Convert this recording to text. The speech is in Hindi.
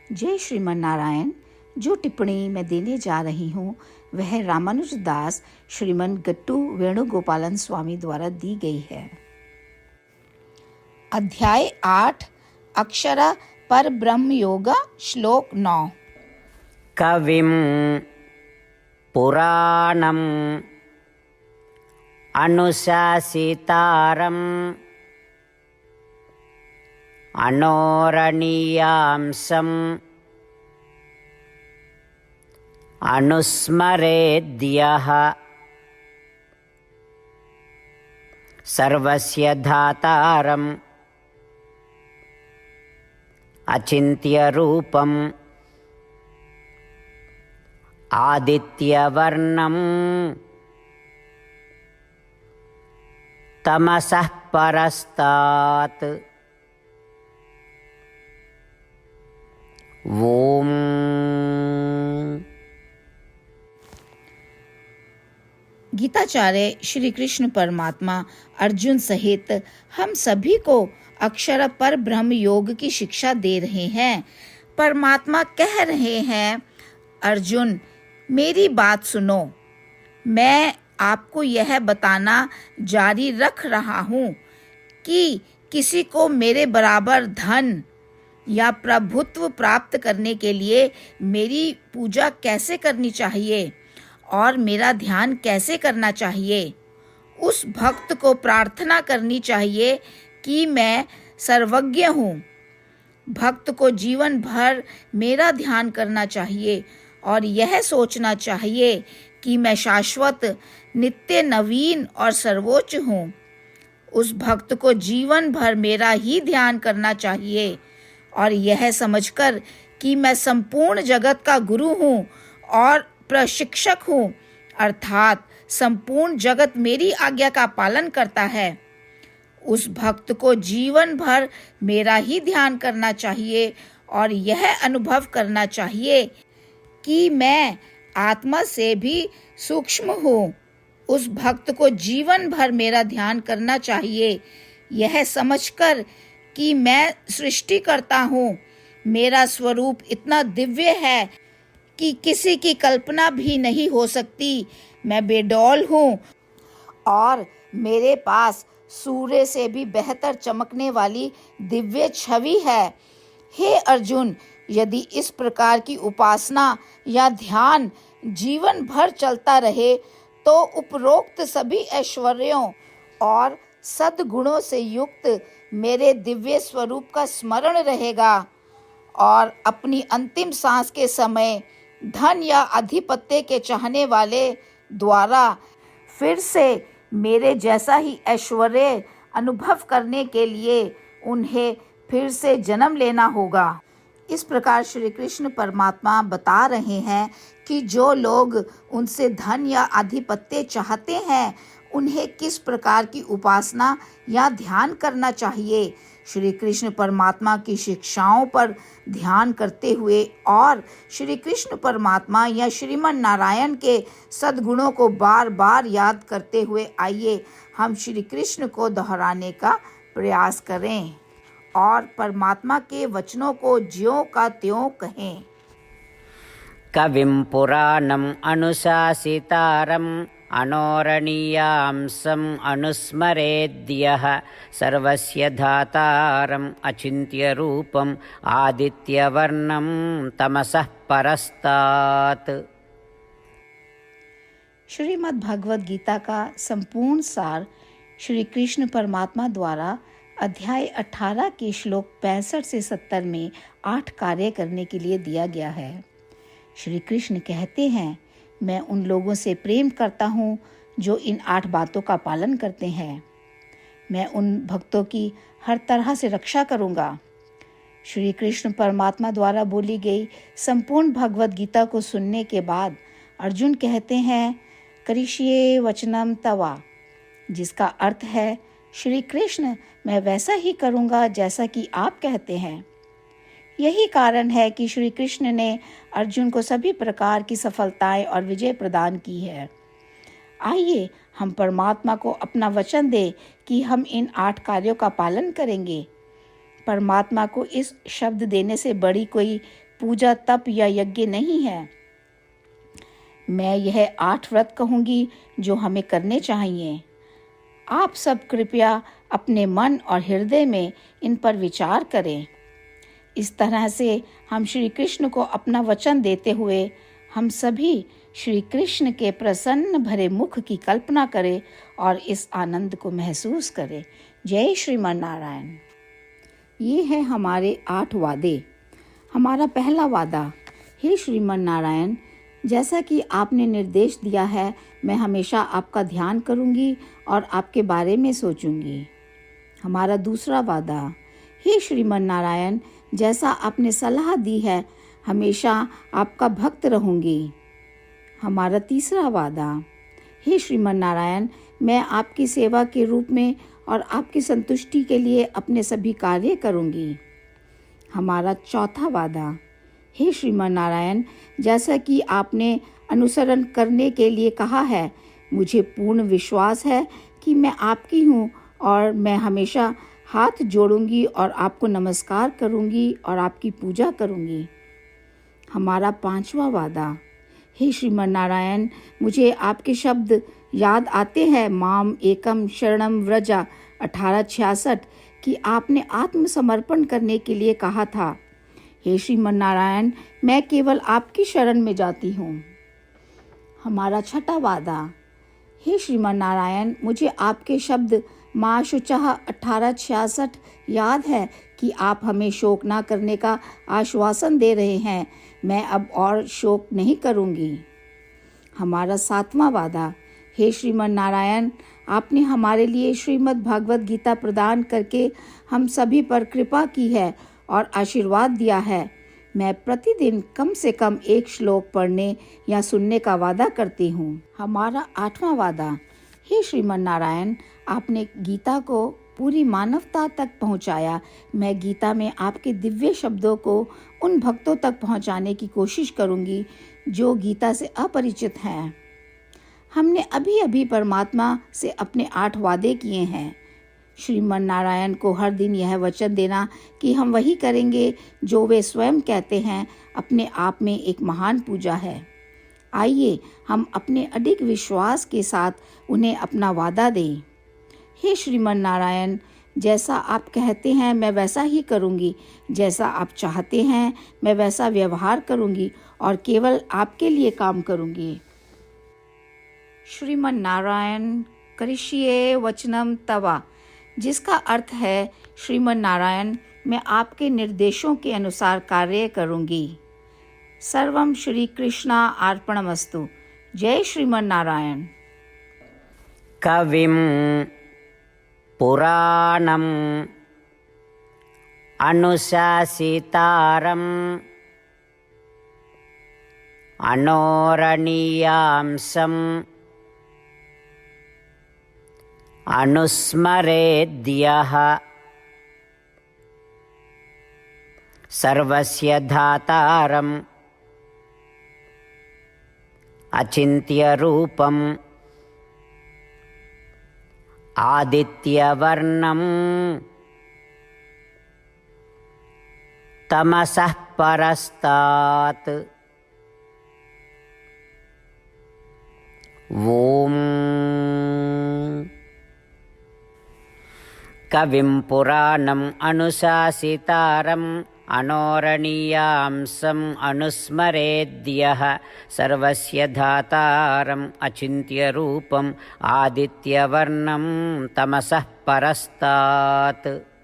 जय श्रीमन नारायण। जो टिप्पणी मैं देने जा रही हूँ वह रामानुज दास श्रीमन गट्टू वेणुगोपालन स्वामी द्वारा दी गई है। अध्याय 8 अक्षर पर ब्रह्म योग श्लोक 9। कविं पुराणम् अनुशासितारम् अनोरणीयांसम् अनुस्मरेद्यः सर्वस्य धातारम् अचिन्त्यरूपम् आदित्यवर्णम् तमसः परस्तात्। ओम। गीताचार्य श्री कृष्ण परमात्मा अर्जुन सहित हम सभी को अक्षर पर ब्रह्म योग की शिक्षा दे रहे हैं। परमात्मा कह रहे हैं, अर्जुन मेरी बात सुनो, मैं आपको यह बताना जारी रख रहा हूँ कि किसी को मेरे बराबर धन या प्रभुत्व प्राप्त करने के लिए मेरी पूजा कैसे करनी चाहिए और मेरा ध्यान कैसे करना चाहिए। उस भक्त को प्रार्थना करनी चाहिए कि मैं सर्वज्ञ हूँ। भक्त को जीवन भर मेरा ध्यान करना चाहिए और यह सोचना चाहिए कि मैं शाश्वत, नित्य, नवीन और सर्वोच्च हूँ। उस भक्त को जीवन भर मेरा ही ध्यान करना चाहिए और यह समझकर कि मैं संपूर्ण जगत का गुरु हूँ और प्रशिक्षक हूँ, अर्थात संपूर्ण जगत मेरी आज्ञा का पालन करता है। उस भक्त को जीवन भर मेरा ही ध्यान करना चाहिए और यह अनुभव करना चाहिए कि मैं आत्मा से भी सूक्ष्म हूँ। उस भक्त को जीवन भर मेरा ध्यान करना चाहिए, यह समझकर कि मैं सृष्टि करता हूँ। मेरा स्वरूप इतना दिव्य है कि किसी की कल्पना भी नहीं हो सकती। मैं बेडौल हूँ और मेरे पास सूर्य से भी बेहतर चमकने वाली दिव्य छवि है। हे अर्जुन, यदि इस प्रकार की उपासना या ध्यान जीवन भर चलता रहे तो उपरोक्त सभी ऐश्वर्यों और सद्गुणों से युक्त मेरे दिव्य स्वरूप का स्मरण रहेगा और अपनी अंतिम सांस के समय धन या आधिपत्य के चाहने वाले द्वारा फिर से मेरे जैसा ही ऐश्वर्य अनुभव करने के लिए उन्हें फिर से जन्म लेना होगा। इस प्रकार श्री कृष्ण परमात्मा बता रहे हैं कि जो लोग उनसे धन या आधिपत्य चाहते हैं उन्हें किस प्रकार की उपासना या ध्यान करना चाहिए। श्री कृष्ण परमात्मा की शिक्षाओं पर ध्यान करते हुए और श्री कृष्ण परमात्मा या श्रीमन नारायण के सद्गुणों को बार बार याद करते हुए आइए हम श्री कृष्ण को दोहराने का प्रयास करें और परमात्मा के वचनों को ज्यों का त्यों कहें। कविं पुराणम् अनुशासितारम् अनोरणीयांसम् अनुस्मरेद्यः सर्वस्य धातारम् अचिन्त्यरूपम् आदित्यवर्णं तमसः परस्तात्। श्रीमद् भगवद गीता का संपूर्ण सार श्री कृष्ण परमात्मा द्वारा अध्याय 18 के श्लोक 65 से 70 में 8 कार्य करने के लिए दिया गया है। श्री कृष्ण कहते हैं, मैं उन लोगों से प्रेम करता हूँ जो इन 8 बातों का पालन करते हैं। मैं उन भक्तों की हर तरह से रक्षा करूँगा। श्री कृष्ण परमात्मा द्वारा बोली गई संपूर्ण भगवद गीता को सुनने के बाद अर्जुन कहते हैं, करिष्ये वचनम तवा, जिसका अर्थ है, श्री कृष्ण मैं वैसा ही करूँगा जैसा कि आप कहते हैं। यही कारण है कि श्री कृष्ण ने अर्जुन को सभी प्रकार की सफलताएं और विजय प्रदान की है। आइए हम परमात्मा को अपना वचन दें कि हम इन 8 कार्यों का पालन करेंगे। परमात्मा को इस शब्द देने से बड़ी कोई पूजा, तप या यज्ञ नहीं है। मैं यह 8 व्रत कहूँगी जो हमें करने चाहिए। आप सब कृपया अपने मन और हृदय में इन पर विचार करें। इस तरह से हम श्री कृष्ण को अपना वचन देते हुए हम सभी श्री कृष्ण के प्रसन्न भरे मुख की कल्पना करें और इस आनंद को महसूस करें। जय श्रीमन नारायण। ये है हमारे 8 वादे। हमारा पहला वादा, हे श्रीमन नारायण, जैसा कि आपने निर्देश दिया है, मैं हमेशा आपका ध्यान करूंगी और आपके बारे में सोचूंगी। हमारा दूसरा वादा, हे श्रीमन नारायण, जैसा आपने सलाह दी है, हमेशा आपका भक्त रहूंगी। हमारा तीसरा वादा, हे श्रीमन नारायण, मैं आपकी सेवा के रूप में और आपकी संतुष्टि के लिए अपने सभी कार्य करूंगी। हमारा चौथा वादा, हे श्रीमन नारायण, जैसा कि आपने अनुसरण करने के लिए कहा है, मुझे पूर्ण विश्वास है कि मैं आपकी हूँ और मैं हमेशा हाथ जोड़ूंगी और आपको नमस्कार करूंगी और आपकी पूजा करूंगी। हमारा पांचवा वादा, हे श्रीमन नारायण, मुझे आपके शब्द याद आते हैं, माम एकम शरणम व्रजा 1866, कि आपने आत्मसमर्पण करने के लिए कहा था। हे श्रीमन नारायण, मैं केवल आपकी शरण में जाती हूँ। हमारा छठा वादा, हे श्रीमन नारायण, मुझे आपके शब्द माँ शुचः 1866 याद है कि आप हमें शोक ना करने का आश्वासन दे रहे हैं। मैं अब और शोक नहीं करूँगी। हमारा 7वां वादा, हे श्रीमन नारायण, आपने हमारे लिए श्रीमद् भागवत गीता प्रदान करके हम सभी पर कृपा की है और आशीर्वाद दिया है। मैं प्रतिदिन कम से कम 1 श्लोक पढ़ने या सुनने का वादा करती हूँ। हमारा 8वां वादा, हे श्रीमन नारायण, आपने गीता को पूरी मानवता तक पहुँचाया। मैं गीता में आपके दिव्य शब्दों को उन भक्तों तक पहुँचाने की कोशिश करूँगी जो गीता से अपरिचित हैं। हमने अभी अभी परमात्मा से अपने 8 वादे किए हैं। श्रीमन नारायण को हर दिन यह वचन देना कि हम वही करेंगे जो वे स्वयं कहते हैं, अपने आप में एक महान पूजा है। आइए हम अपने अडिग विश्वास के साथ उन्हें अपना वादा दें। हे श्रीमन नारायण, जैसा आप कहते हैं मैं वैसा ही करूँगी, जैसा आप चाहते हैं मैं वैसा व्यवहार करूँगी और केवल आपके लिए काम करूँगी। श्रीमन नारायण करिष्ये वचनम तवा, जिसका अर्थ है, श्रीमन नारायण, मैं आपके निर्देशों के अनुसार कार्य करूँगी। सर्वम श्री कृष्णा अर्पणमस्तु। जय श्रीमन नारायण। कविं पुराणम् अनुशासितारम् अनोरणीयांसम् अनुस्मरेद्यः सर्वस्य धातारम् अचिन्त्यरूपम् आदित्यवर्णं तमसः परस्तात्। ॐ कविं पुराणम् अनुशासितारम् अनोरणीयांसम् अनुस्मरेद्यः सर्वस्य धातारम् अचिन्त्यरूपम् आदित्यवर्णं तमसः परस्तात्।